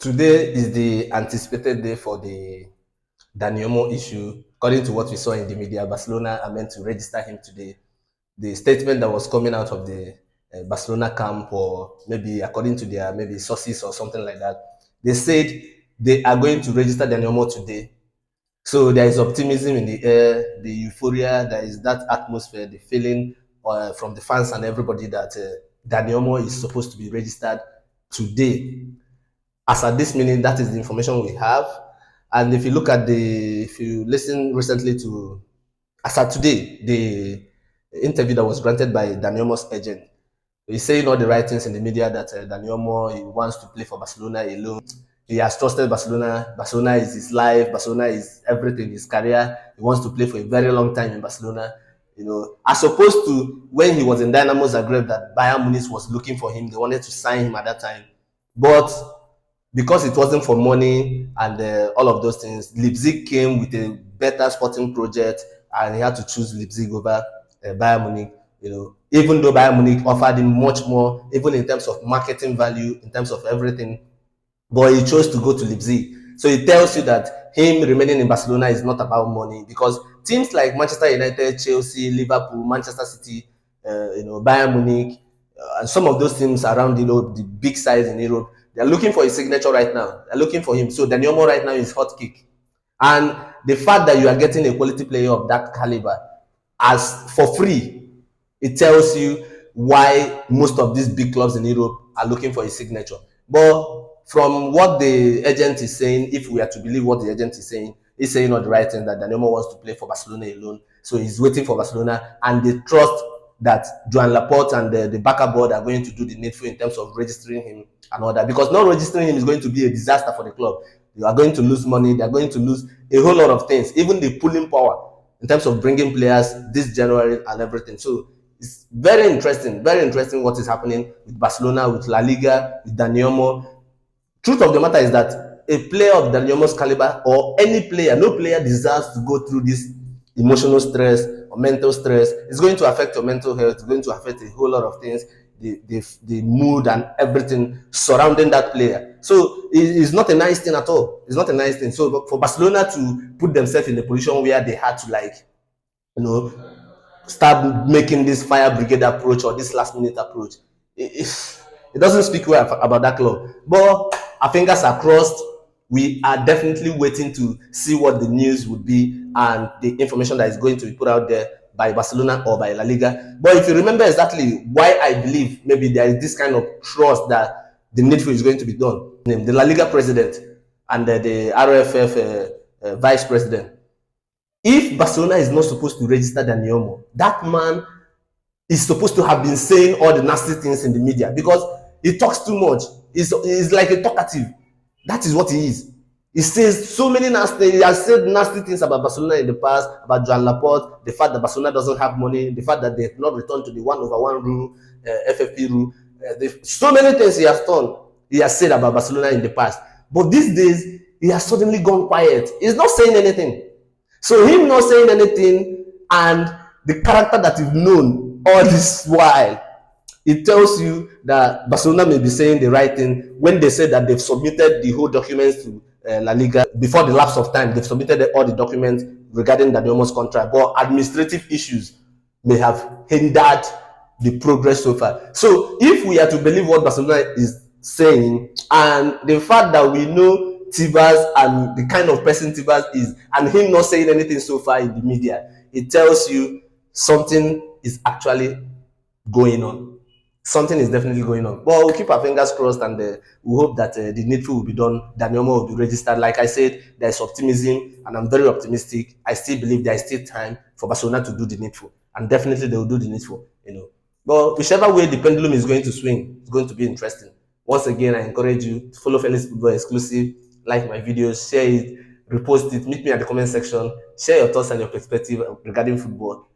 Today is the anticipated day for the Dani Olmo issue. According to what we saw in the media, Barcelona are meant to register him today. The statement that was coming out of the Barcelona camp, or maybe according to their maybe sources or something like that, they said they are going to register Dani Olmo today. So there is optimism in the air, the euphoria, there is that atmosphere, the feeling from the fans and everybody that Dani Olmo is supposed to be registered today. As at this minute, that is the information we have. And if you look at if you listen recently to, as at today, the interview that was granted by Dani Olmo's agent, he's saying all the right things in the media that Dani Olmo, he wants to play for Barcelona alone. He has trusted Barcelona. Barcelona is his life. Barcelona is everything, his career. He wants to play for a very long time in Barcelona. As opposed to when he was in Dynamo Zagreb, that Bayern Munich was looking for him. They wanted to sign him at that time. But because it wasn't for money and all of those things, Leipzig came with a better sporting project, and he had to choose Leipzig over Bayern Munich. Even though Bayern Munich offered him much more, even in terms of marketing value, in terms of everything, but he chose to go to Leipzig. So it tells you that him remaining in Barcelona is not about money, because teams like Manchester United, Chelsea, Liverpool, Manchester City, Bayern Munich, and some of those teams around Europe, the big size in Europe, they're looking for his signature right now. They're looking for him. So Dani Olmo right now is hot kick. And the fact that you are getting a quality player of that caliber as for free, it tells you why most of these big clubs in Europe are looking for his signature. But from what the agent is saying, if we are to believe what the agent is saying, he's saying all the right thing, that Dani Olmo wants to play for Barcelona alone. So he's waiting for Barcelona, and they trust that Joan Laporta and the backup board are going to do the needful in terms of registering him and all that. Because not registering him is going to be a disaster for the club. You are going to lose money. They are going to lose a whole lot of things, even the pulling power in terms of bringing players this January and everything. So it's very interesting what is happening with Barcelona, with La Liga, with Dani Olmo. Truth of the matter is that a player of Dani Olmo's caliber, or any player, no player deserves to go through this emotional stress or mental stress. It's going to affect your mental health. It's going to affect a whole lot of things, the mood and everything surrounding that player. So it's not a nice thing at all. It's not a nice thing. So for Barcelona to put themselves in a position where they had to start making this fire brigade approach or this last minute approach, it doesn't speak well about that club. But our fingers are crossed. We are definitely waiting to see what the news would be and the information that is going to be put out there by Barcelona or by La Liga. But if you remember exactly why I believe maybe there is this kind of trust that the needful is going to be done, the La Liga president and the RFF vice president, if Barcelona is not supposed to register Dani Olmo, that man is supposed to have been saying all the nasty things in the media, because he talks too much. He's like a talkative. That is what he is. He says so many nasty. He has said nasty things about Barcelona in the past, about Joan Laporta, the fact that Barcelona doesn't have money, the fact that they have not returned to the 1/1 rule, FFP rule. So many things he has done. He has said about Barcelona in the past, but these days he has suddenly gone quiet. He's not saying anything. So him not saying anything, and the character that you've known all this while, it tells you that Barcelona may be saying the right thing when they say that they've submitted the whole documents to La Liga before the lapse of time. They've submitted all the documents regarding Dani Olmo's contract, but administrative issues may have hindered the progress so far. So if we are to believe what Barcelona is saying, and the fact that we know Tebas and the kind of person Tebas is, and him not saying anything so far in the media, it tells you something is actually going on. Something is definitely going on. But we'll keep our fingers crossed, and we hope that the needful will be done. Dani Olmo will be registered. Like I said, there's optimism, and I'm very optimistic. I still believe there is still time for Barcelona to do the needful, and definitely they will do the needful. But whichever way the pendulum is going to swing, it's going to be interesting. Once again, I encourage you to follow Felix Football Exclusive, like my videos, share it, repost it, meet me at the comment section, share your thoughts and your perspective regarding football.